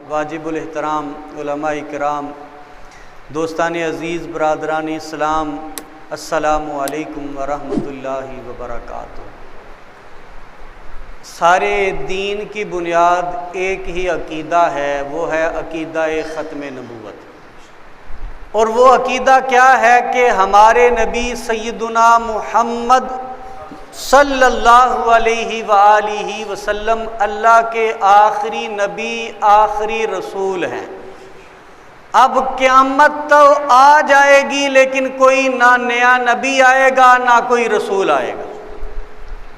واجب الاحترام علماء کرام، دوستان عزیز، برادران اسلام، السلام علیکم ورحمۃ اللہ وبرکاتہ۔ سارے دین کی بنیاد ایک ہی عقیدہ ہے، وہ ہے عقیدہ ختم نبوت۔ اور وہ عقیدہ کیا ہے کہ ہمارے نبی سیدنا محمد صلی اللہ علیہ وآلہ وسلم اللہ کے آخری نبی، آخری رسول ہیں۔ اب قیامت تو آ جائے گی لیکن کوئی نہ نیا نبی آئے گا نہ کوئی رسول آئے گا۔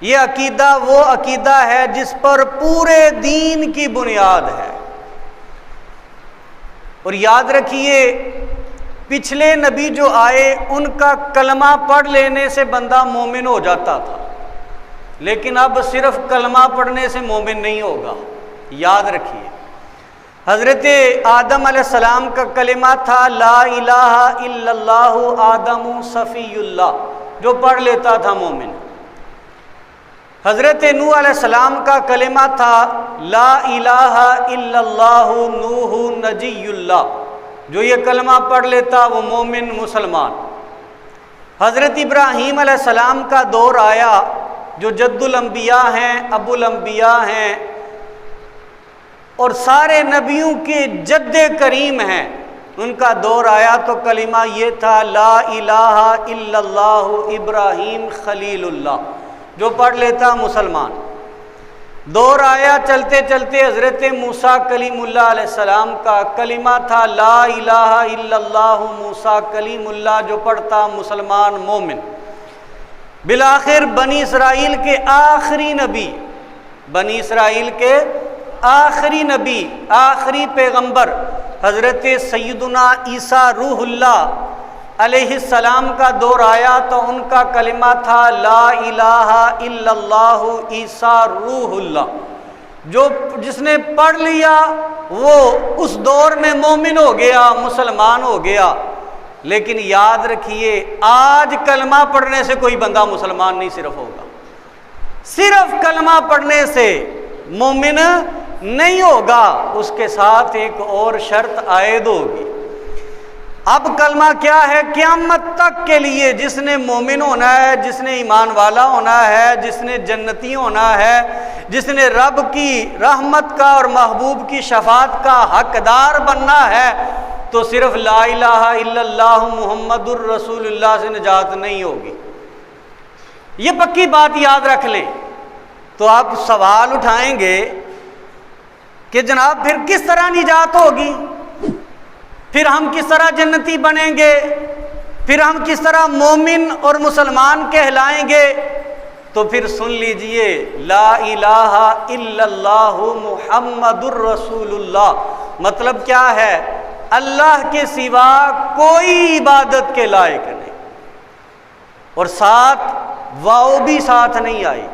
یہ عقیدہ وہ عقیدہ ہے جس پر پورے دین کی بنیاد ہے۔ اور یاد رکھیے، پچھلے نبی جو آئے ان کا کلمہ پڑھ لینے سے بندہ مومن ہو جاتا تھا، لیکن اب صرف کلمہ پڑھنے سے مومن نہیں ہوگا۔ یاد رکھیے، حضرت آدم علیہ السلام کا کلمہ تھا لا الہ الا اللہ آدم صفی اللہ، جو پڑھ لیتا تھا مومن۔ حضرت نوح علیہ السلام کا کلمہ تھا لا الہ الا اللہ نوح نجی اللہ، جو یہ کلمہ پڑھ لیتا وہ مومن مسلمان۔ حضرت ابراہیم علیہ السلام کا دور آیا، جو جد الانبیاء ہیں، ابو الانبیاء ہیں، اور سارے نبیوں کے جد کریم ہیں۔ ان کا دور آیا تو کلمہ یہ تھا لا الہ الا اللہ ابراہیم خلیل اللہ، جو پڑھ لیتا مسلمان۔ دور آیا چلتے چلتے حضرت موسیٰ کلیم اللہ علیہ السلام کا کلمہ تھا لا الہ الا اللہ موسیٰ کلیم اللہ، جو پڑھتا مسلمان مومن۔ بالآخر بنی اسرائیل کے آخری نبی، بنی اسرائیل کے آخری نبی، آخری پیغمبر حضرت سیدنا عیسیٰ روح اللہ علیہ السلام کا دور آیا تو ان کا کلمہ تھا لا الہ الا اللہ عیسیٰ روح اللہ، جس نے پڑھ لیا وہ اس دور میں مومن ہو گیا، مسلمان ہو گیا۔ لیکن یاد رکھیے، آج کلمہ پڑھنے سے کوئی بندہ مسلمان نہیں صرف ہوگا، صرف کلمہ پڑھنے سے مومن نہیں ہوگا، اس کے ساتھ ایک اور شرط عائد ہوگی۔ اب کلمہ کیا ہے؟ قیامت تک کے لیے جس نے مومن ہونا ہے، جس نے ایمان والا ہونا ہے، جس نے جنتی ہونا ہے، جس نے رب کی رحمت کا اور محبوب کی شفاعت کا حقدار بننا ہے، تو صرف لا الہ الا اللہ محمد الرسول اللہ سے نجات نہیں ہوگی۔ یہ پکی بات یاد رکھ لیں۔ تو آپ سوال اٹھائیں گے کہ جناب پھر کس طرح نجات ہوگی، پھر ہم کس طرح جنتی بنیں گے، پھر ہم کس طرح مومن اور مسلمان کہلائیں گے؟ تو پھر سن لیجئے، لا الہ الا اللہ محمد الرسول اللہ مطلب کیا ہے؟ اللہ کے سوا کوئی عبادت کے لائق نہیں۔ اور ساتھ واو بھی ساتھ نہیں آئی۔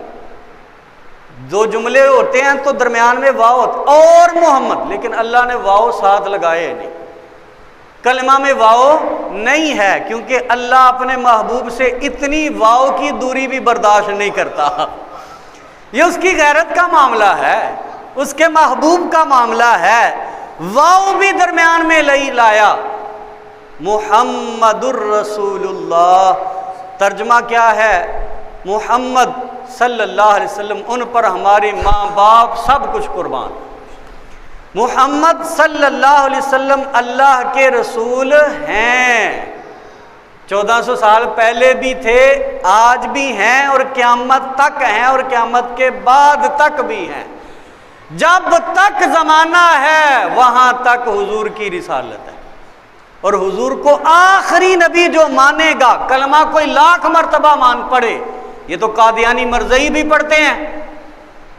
دو جملے ہوتے ہیں تو درمیان میں واو اور محمد، لیکن اللہ نے واو ساتھ لگائے نہیں۔ کلمہ میں واو نہیں ہے، کیونکہ اللہ اپنے محبوب سے اتنی واو کی دوری بھی برداشت نہیں کرتا۔ یہ اس کی غیرت کا معاملہ ہے، اس کے محبوب کا معاملہ ہے۔ واو بھی درمیان میں لایا۔ محمد الرسول اللہ، ترجمہ کیا ہے؟ محمد صلی اللہ علیہ وسلم، ان پر ہمارے ماں باپ سب کچھ قربان۔ محمد صلی اللہ علیہ وسلم اللہ کے رسول ہیں، 1400 سال پہلے بھی تھے، آج بھی ہیں، اور قیامت تک ہیں، اور قیامت کے بعد تک بھی ہیں۔ جب تک زمانہ ہے وہاں تک حضور کی رسالت ہے، اور حضور کو آخری نبی جو مانے گا، کلمہ کوئی لاکھ مرتبہ مان پڑے، یہ تو قادیانی مرزئی بھی پڑھتے ہیں،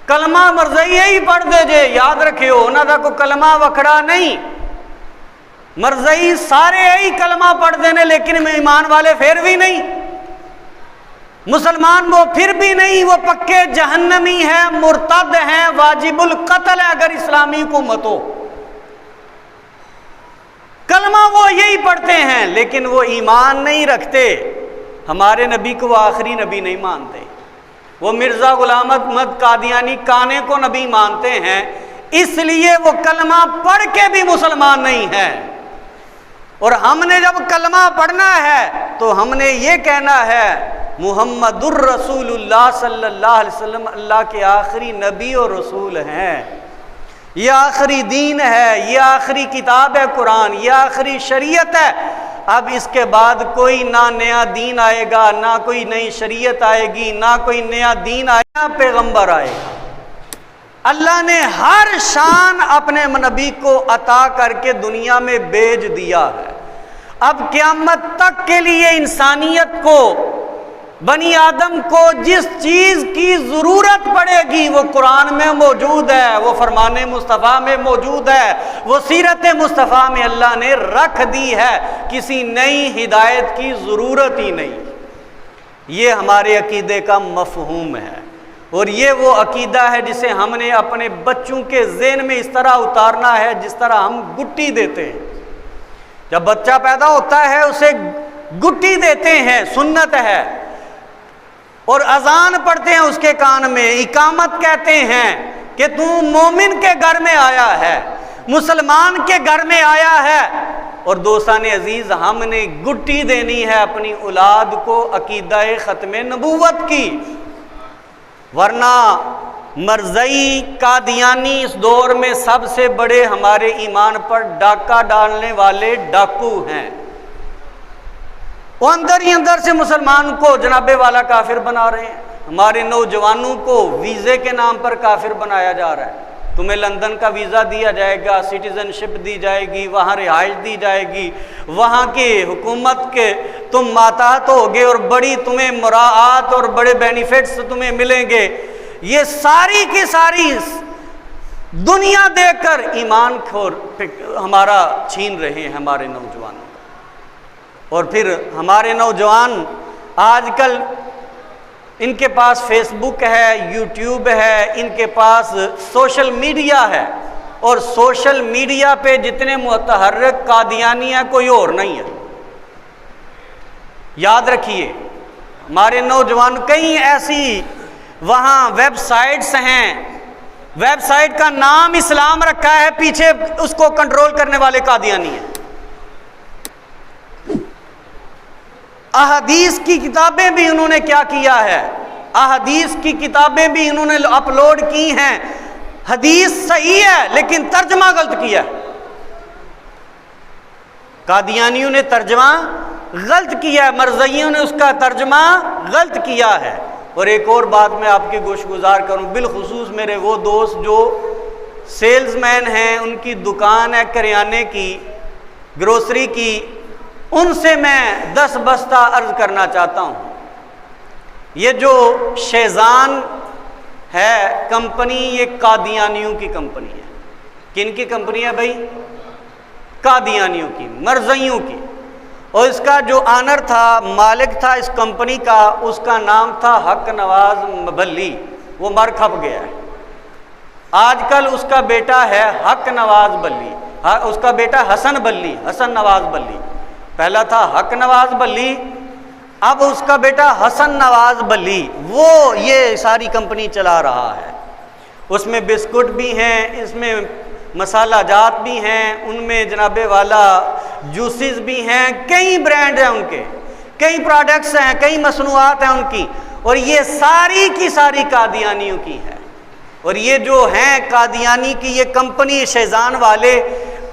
کلمہ مرزئی ہی پڑھ دے جے، یاد رکھیو انہاں دا کوئی کلمہ وکھڑا نہیں۔ مرزئی سارے ہی کلمہ پڑھ دینے، لیکن ایمان والے پھر بھی نہیں، مسلمان وہ پھر بھی نہیں، وہ پکے جہنمی ہیں، مرتد ہیں، واجب القتل ہے اگر اسلامی حکومت ہو۔ کلمہ وہ یہی پڑھتے ہیں لیکن وہ ایمان نہیں رکھتے، ہمارے نبی کو وہ آخری نبی نہیں مانتے۔ وہ مرزا غلام احمد قادیانی کانے کو نبی مانتے ہیں، اس لیے وہ کلمہ پڑھ کے بھی مسلمان نہیں ہے۔ اور ہم نے جب کلمہ پڑھنا ہے تو ہم نے یہ کہنا ہے محمد الرسول اللہ صلی اللہ علیہ وسلم اللہ کے آخری نبی اور رسول ہیں، یہ آخری دین ہے، یہ آخری کتاب ہے قرآن، یہ آخری شریعت ہے۔ اب اس کے بعد کوئی نہ نیا دین آئے گا، نہ کوئی نئی شریعت آئے گی، نہ کوئی نیا دین آئے گا، پیغمبر آئے گا۔ اللہ نے ہر شان اپنے نبی کو عطا کر کے دنیا میں بھیج دیا ہے۔ اب قیامت تک کے لیے انسانیت کو، بنی آدم کو جس چیز کی ضرورت پڑے گی وہ قرآن میں موجود ہے، وہ فرمان مصطفیٰ میں موجود ہے، وہ سیرت مصطفیٰ میں اللہ نے رکھ دی ہے، کسی نئی ہدایت کی ضرورت ہی نہیں۔ یہ ہمارے عقیدے کا مفہوم ہے، اور یہ وہ عقیدہ ہے جسے ہم نے اپنے بچوں کے ذہن میں اس طرح اتارنا ہے جس طرح ہم گٹی دیتے ہیں۔ جب بچہ پیدا ہوتا ہے اسے گٹی دیتے ہیں، سنت ہے، اور اذان پڑھتے ہیں اس کے کان میں، اقامت کہتے ہیں کہ تو مومن کے گھر میں آیا ہے، مسلمان کے گھر میں آیا ہے۔ اور دوستان عزیز، ہم نے گٹی دینی ہے اپنی اولاد کو عقیدہ ختم نبوت کی، ورنہ مرزئی قادیانی اس دور میں سب سے بڑے ہمارے ایمان پر ڈاکہ ڈالنے والے ڈاکو ہیں۔ وہ اندر ہی اندر سے مسلمان کو جناب والا کافر بنا رہے ہیں۔ ہمارے نوجوانوں کو ویزے کے نام پر کافر بنایا جا رہا ہے۔ تمہیں لندن کا ویزا دیا جائے گا، سٹیزن شپ دی جائے گی، وہاں رہائش دی جائے گی، وہاں کی حکومت کے تم ماتحت ہوگے اور بڑی تمہیں مراعات اور بڑے بینیفٹس تمہیں ملیں گے۔ یہ ساری کی ساری دنیا دیکھ کر ایمان کھور ہمارا چھین رہے ہیں ہمارے نوجوانوں۔ اور پھر ہمارے نوجوان آج کل ان کے پاس فیس بک ہے، یوٹیوب ہے، ان کے پاس سوشل میڈیا ہے، اور سوشل میڈیا پہ جتنے متحرک قادیانی ہیں کوئی اور نہیں ہے۔ یاد رکھیے ہمارے نوجوان کئی ایسی وہاں ویب سائٹس ہیں، ویب سائٹ کا نام اسلام رکھا ہے، پیچھے اس کو کنٹرول کرنے والے قادیانی ہیں۔ احادیث کی کتابیں بھی انہوں نے کیا کیا ہے، احادیث کی کتابیں بھی انہوں نے اپلوڈ کی ہیں، حدیث صحیح ہے لیکن ترجمہ غلط کیا ہے۔ قادیانیوں نے ترجمہ غلط کیا ہے، مرزائیوں نے اس کا ترجمہ غلط کیا ہے۔ اور ایک اور بات میں آپ کی گوش گزار کروں، بالخصوص میرے وہ دوست جو سیلز مین ہیں، ان کی دکان ہے کریانے کی، گروسری کی، ان سے میں 10 بستہ عرض کرنا چاہتا ہوں۔ یہ جو شیزان ہے کمپنی، یہ قادیانیوں کی کمپنی ہے۔ کن کی کمپنی ہے بھائی؟ قادیانیوں کی، مرزائیوں کی۔ اور اس کا جو آنر تھا، مالک تھا اس کمپنی کا، اس کا نام تھا حق نواز بلی، وہ مر کھپ گیا ہے۔ آج کل اس کا بیٹا ہے حق نواز بلی، اس کا بیٹا حسن بلی، حسن نواز بلی۔ پہلا تھا حق نواز بلی، اب اس کا بیٹا حسن نواز بلی، وہ یہ ساری کمپنی چلا رہا ہے۔ اس میں بسکٹ بھی ہیں، اس میں مسالہ جات بھی ہیں، ان میں جناب والا جوسز بھی ہیں، کئی برانڈ ہیں ان کے، کئی پروڈکٹس ہیں، کئی مصنوعات ہیں ان کی، اور یہ ساری کی ساری قادیانیوں کی ہے۔ اور یہ جو ہیں قادیانی کی یہ کمپنی شیزان والے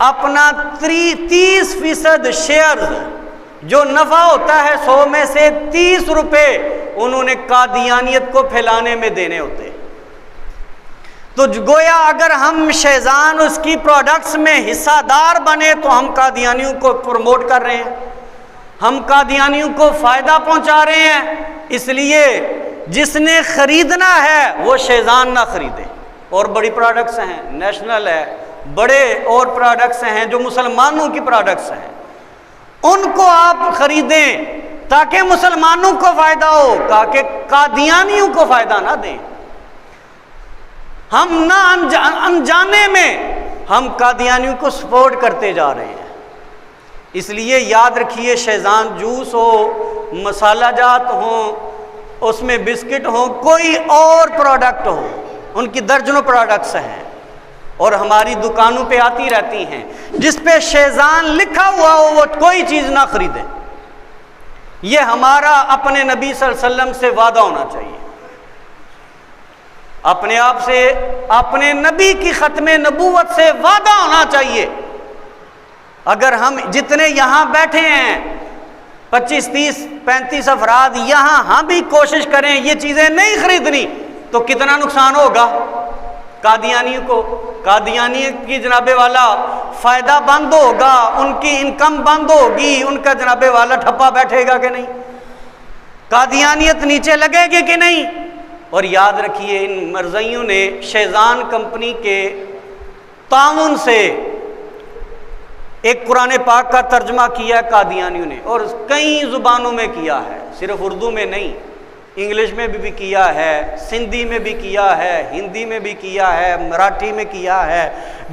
اپنا 30% شیئرز جو نفع ہوتا ہے 100 میں سے 30 روپے انہوں نے قادیانیت کو پھیلانے میں دینے ہوتے۔ تو گویا اگر ہم شیزان اس کی پروڈکٹس میں حصہ دار بنے تو ہم قادیانیوں کو پروموٹ کر رہے ہیں، ہم قادیانیوں کو فائدہ پہنچا رہے ہیں۔ اس لیے جس نے خریدنا ہے وہ شیزان نہ خریدے، اور بڑی پروڈکٹس ہیں، نیشنل ہے، بڑے اور پروڈکٹس ہیں جو مسلمانوں کی پروڈکٹس ہیں، ان کو آپ خریدیں تاکہ مسلمانوں کو فائدہ ہو، تاکہ قادیانیوں کو فائدہ نہ دیں۔ ہم نہ انجانے میں ہم قادیانیوں کو سپورٹ کرتے جا رہے ہیں۔ اس لیے یاد رکھیے، شیزان جوس ہو، مسالہ جات ہوں، اس میں بسکٹ ہو، کوئی اور پروڈکٹ ہو، ان کی درجنوں پروڈکٹس ہیں، اور ہماری دکانوں پہ آتی رہتی ہیں، جس پہ شیزان لکھا ہوا ہو وہ کوئی چیز نہ خریدیں۔ یہ ہمارا اپنے نبی صلی اللہ علیہ وسلم سے وعدہ ہونا چاہیے، اپنے آپ سے، اپنے نبی کی ختم نبوت سے وعدہ ہونا چاہیے۔ اگر ہم جتنے یہاں بیٹھے ہیں 25 30 35 افراد یہاں، ہم بھی کوشش کریں یہ چیزیں نہیں خریدنی تو کتنا نقصان ہوگا قادیانیوں کو؟ قادیانی کی جناب والا فائدہ بند ہوگا، ان کی انکم بند ہوگی، ان کا جناب والا ٹھپا بیٹھے گا کہ نہیں؟ قادیانیت نیچے لگے گی کہ نہیں؟ اور یاد رکھیے ان مرزائیوں نے شیزان کمپنی کے تعاون سے ایک قرآن پاک کا ترجمہ کیا ہے قادیانیوں نے، اور کئی زبانوں میں کیا ہے، صرف اردو میں نہیں، انگلش میں بھی کیا ہے، سندھی میں بھی کیا ہے، ہندی میں بھی کیا ہے، مراٹھی میں کیا ہے،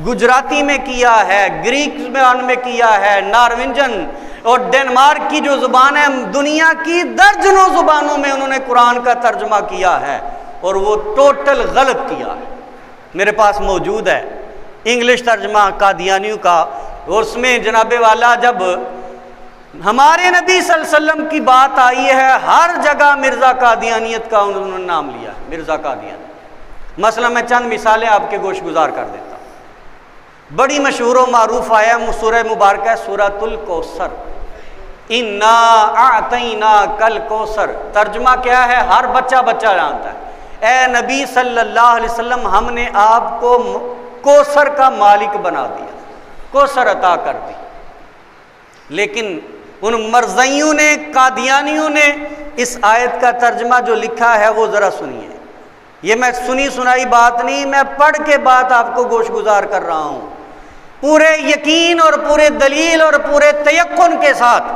گجراتی میں کیا ہے، گریک میں کیا ہے، ناروینجن اور ڈنمارک کی جو زبان ہے، دنیا کی درجنوں زبانوں میں انہوں نے قرآن کا ترجمہ کیا ہے، اور وہ ٹوٹل غلط کیا ہے۔ میرے پاس موجود ہے انگلش ترجمہ قادیانیوں کا، اور اس میں جناب والا جب ہمارے نبی صلی اللہ علیہ وسلم کی بات آئی ہے، ہر جگہ مرزا قادیانیت کا انہوں نے نام لیا ہے، مرزا قادیانی۔ مثلا میں چند مثالیں آپ کے گوش گزار کر دیتا ہوں۔ بڑی مشہور و معروف آیا سورہ مبارکہ ہے سورۃ الکوثر، انا اعطیناک الکوثر۔ ترجمہ کیا ہے؟ ہر بچہ جانتا ہے، اے نبی صلی اللہ علیہ وسلم ہم نے آپ کو کوثر کا مالک بنا دیا، کوثر عطا کر دی۔ لیکن ان مرزائیوں نے، قادیانیوں نے اس آیت کا ترجمہ جو لکھا ہے وہ ذرا سنیے۔ یہ میں سنی سنائی بات نہیں، میں پڑھ کے بات آپ کو گوش گزار کر رہا ہوں، پورے یقین اور پورے دلیل اور پورے تیقن کے ساتھ،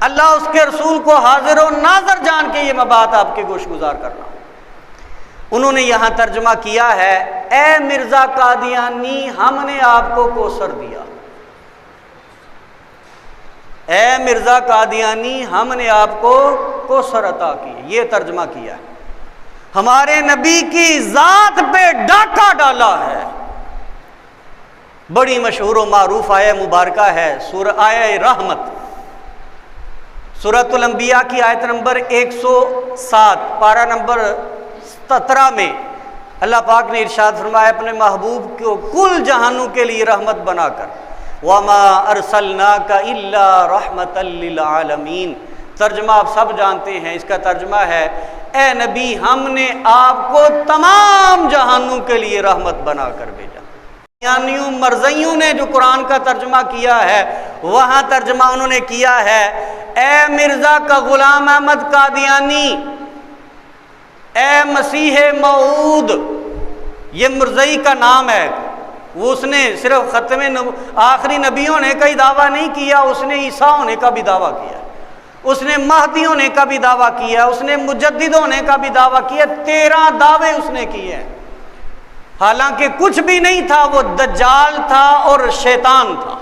اللہ اس کے رسول کو حاضر و ناظر جان کے یہ میں بات آپ کے گوش گزار کر رہا ہوں۔ انہوں نے یہاں ترجمہ کیا ہے، اے مرزا قادیانی ہم نے آپ کو کوثر دیا، اے مرزا قادیانی ہم نے آپ کو کوثر عطا کی۔ یہ ترجمہ کیا ہے، ہمارے نبی کی ذات پہ ڈاکہ ڈالا ہے۔ بڑی مشہور و معروف آیہ مبارکہ ہے سورہ آیہ رحمت، سورۃ الانبیاء کی آیت نمبر 107 پارہ نمبر 17 میں اللہ پاک نے ارشاد فرمایا اپنے محبوب کو کل جہانوں کے لیے رحمت بنا کر، وَمَا أَرْسَلْنَاكَ إِلَّا رَحْمَةً لِّلْعَالَمِينَ۔ ترجمہ آپ سب جانتے ہیں، اس کا ترجمہ ہے اے نبی ہم نے آپ کو تمام جہانوں کے لیے رحمت بنا کر بھیجا۔ قادیانیوں مرزائیوں نے جو قرآن کا ترجمہ کیا ہے، وہاں ترجمہ انہوں نے کیا ہے، اے مرزا کا غلام احمد قادیانی، اے مسیح موعود۔ یہ مرزائی کا نام ہے، وہ اس نے صرف آخری نبی ہونے کا ہی دعویٰ نہیں کیا، اس نے عیسیٰ ہونے کا بھی دعویٰ کیا، اس نے مہدی ہونے کا بھی دعویٰ کیا، اس نے مجدد ہونے کا بھی دعویٰ کیا، 13 دعوے اس نے کیے ہیں۔ حالانکہ کچھ بھی نہیں تھا، وہ دجال تھا اور شیطان تھا۔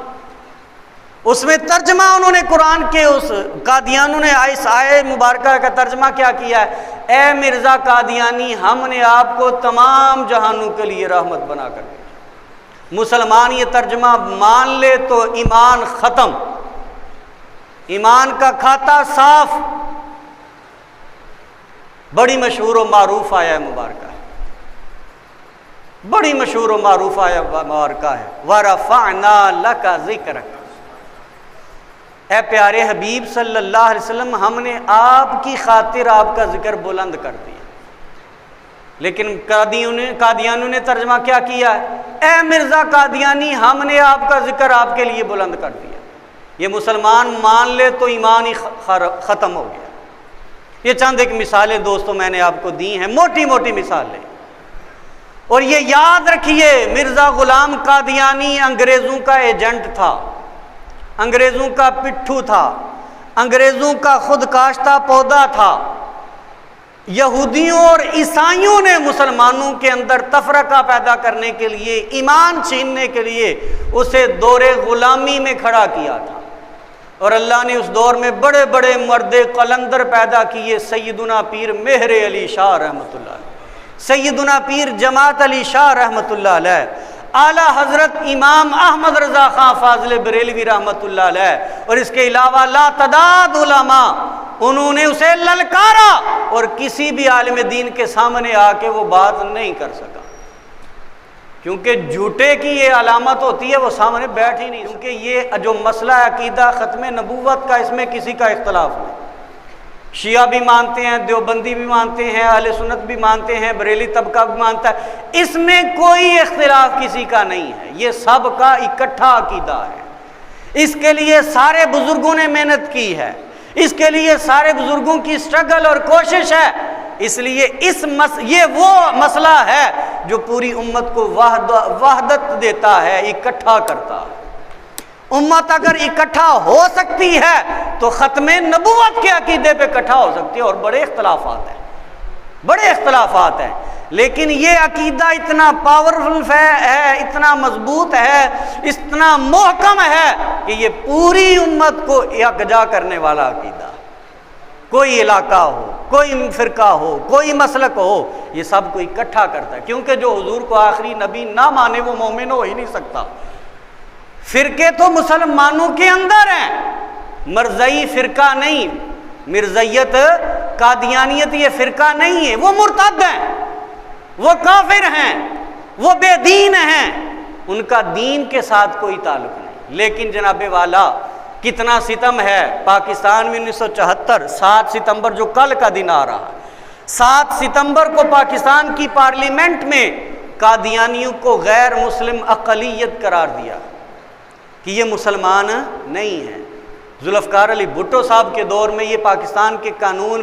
اس میں ترجمہ انہوں نے قرآن کے اس قادیانوں نے اس آیہ مبارکہ کا ترجمہ کیا کیا ہے، اے مرزا قادیانی ہم نے آپ کو تمام جہانوں کے لیے رحمت بنا کر دیا۔ مسلمان یہ ترجمہ مان لے تو ایمان ختم، ایمان کا کھاتا صاف۔ بڑی مشہور و معروف آیہ مبارکہ ہے، بڑی مشہور و معروف آیہ مبارکہ ہے، وَرَفَعْنَا لَكَ ذِكْرَكَ۔ اے پیارے حبیب صلی اللہ علیہ وسلم ہم نے آپ کی خاطر آپ کا ذکر بلند کر دیا۔ لیکن قادیانیوں نے ترجمہ کیا کیا ہے، اے مرزا قادیانی ہم نے آپ کا ذکر آپ کے لیے بلند کر دیا۔ یہ مسلمان مان لے تو ایمان ہی ختم ہو گیا۔ یہ چند ایک مثالیں دوستوں میں نے آپ کو دی ہیں، موٹی موٹی مثالیں، اور یہ یاد رکھیے مرزا غلام قادیانی انگریزوں کا ایجنٹ تھا، انگریزوں کا پٹھو تھا، انگریزوں کا خود کاشتہ پودا تھا۔ یہودیوں اور عیسائیوں نے مسلمانوں کے اندر تفرقہ پیدا کرنے کے لیے، ایمان چھیننے کے لیے اسے دور غلامی میں کھڑا کیا تھا، اور اللہ نے اس دور میں بڑے بڑے مرد قلندر پیدا کیے، سیدنا پیر مہر علی شاہ رحمۃ اللہ علیہ، سیدنا پیر جماعت علی شاہ رحمۃ اللہ علیہ، اعلیٰ حضرت امام احمد رضا خان فاضل بریلوی رحمۃ اللہ علیہ اور اس کے علاوہ لا تعداد علماء، انہوں نے اسے للکارا اور کسی بھی عالم دین کے سامنے آ کے وہ بات نہیں کر سکا، کیونکہ جھوٹے کی یہ علامت ہوتی ہے وہ سامنے بیٹھ ہی نہیں، کیونکہ یہ جو مسئلہ عقیدہ ختم نبوت کا، اس میں کسی کا اختلاف نہیں، شیعہ بھی مانتے ہیں، دیوبندی بھی مانتے ہیں، اہل سنت بھی مانتے ہیں، بریلی طبقہ بھی مانتا ہے، اس میں کوئی اختلاف کسی کا نہیں ہے، یہ سب کا اکٹھا عقیدہ ہے، اس کے لیے سارے بزرگوں نے محنت کی ہے، اس کے لیے سارے بزرگوں کی سٹرگل اور کوشش ہے، اس لیے یہ وہ مسئلہ ہے جو پوری امت کو وحدت دیتا ہے، اکٹھا کرتا ہے۔ امت اگر اکٹھا ہو سکتی ہے تو ختم نبوت کے عقیدے پہ اکٹھا ہو سکتی ہے، اور بڑے اختلافات ہیں، لیکن یہ عقیدہ اتنا پاورفل ہے، اتنا مضبوط ہے، اتنا محکم ہے کہ یہ پوری امت کو یکجا کرنے والا عقیدہ، کوئی علاقہ ہو، کوئی فرقہ ہو، کوئی مسلک ہو، یہ سب کو اکٹھا کرتا ہے، کیونکہ جو حضور کو آخری نبی نہ مانے وہ مومن ہو ہی نہیں سکتا۔ فرقے تو مسلمانوں کے اندر ہیں، مرزئی فرقہ نہیں، مرزیت قادیانیت یہ فرقہ نہیں ہے، وہ مرتد ہیں، وہ کافر ہیں، وہ بے دین ہیں، ان کا دین کے ساتھ کوئی تعلق نہیں۔ لیکن جناب والا کتنا ستم ہے پاکستان میں 1974 7 ستمبر جو کل کا دن آ رہا ہے، 7 ستمبر کو پاکستان کی پارلیمنٹ میں قادیانیوں کو غیر مسلم اقلیت قرار دیا کہ یہ مسلمان نہیں ہیں۔ ذوالفقار علی بھٹو صاحب کے دور میں یہ پاکستان کے قانون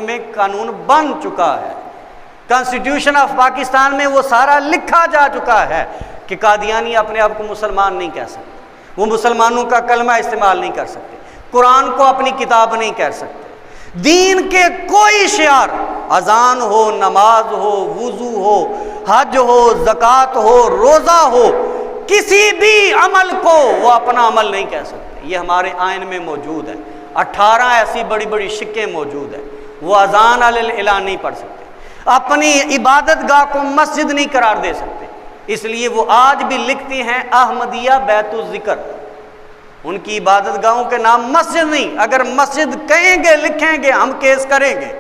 بن چکا ہے، کانسٹیٹیوشن آف پاکستان میں وہ سارا لکھا جا چکا ہے کہ قادیانی اپنے آپ کو مسلمان نہیں کہہ سکتے، وہ مسلمانوں کا کلمہ استعمال نہیں کر سکتے، قرآن کو اپنی کتاب نہیں کہہ سکتے، دین کے کوئی شعار، اذان ہو، نماز ہو، وضو ہو، حج ہو، زکوٰۃ ہو، روزہ ہو، کسی بھی عمل کو وہ اپنا عمل نہیں کہہ سکتے۔ یہ ہمارے آئین میں موجود ہے، 18 ایسی بڑی بڑی شکیں موجود ہیں، وہ اذان علی الاعلان نہیں پڑھ سکتے، اپنی عبادت گاہ کو مسجد نہیں قرار دے سکتے، اس لیے وہ آج بھی لکھتی ہیں احمدیہ بیت الذکر، ان کی عبادت گاہوں کے نام مسجد نہیں، اگر مسجد کہیں گے لکھیں گے ہم کیس کریں گے،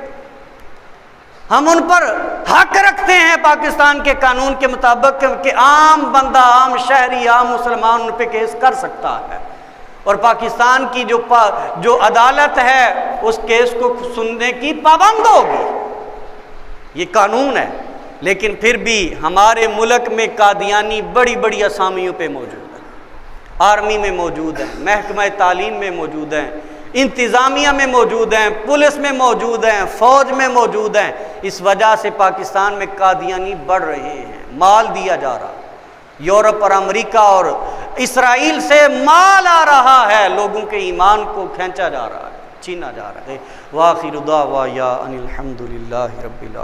ہم ان پر حق رکھتے ہیں پاکستان کے قانون کے مطابق کہ عام بندہ، عام شہری، عام مسلمان ان پہ کیس کر سکتا ہے، اور پاکستان کی جو عدالت ہے اس کیس کو سننے کی پابند ہوگی، یہ قانون ہے۔ لیکن پھر بھی ہمارے ملک میں قادیانی بڑی بڑی اسامیوں پہ موجود ہیں، آرمی میں موجود ہیں، محکمہ تعلیم میں موجود ہیں، انتظامیہ میں موجود ہیں، پولیس میں موجود ہیں، فوج میں موجود ہیں۔ اس وجہ سے پاکستان میں قادیانی بڑھ رہے ہیں، مال دیا جا رہا ہے، یورپ اور امریکہ اور اسرائیل سے مال آ رہا ہے، لوگوں کے ایمان کو کھینچا جا رہا ہے، چھینا جا رہا ہے۔ وآخر دعوانا ان الحمد للہ رب العالمین۔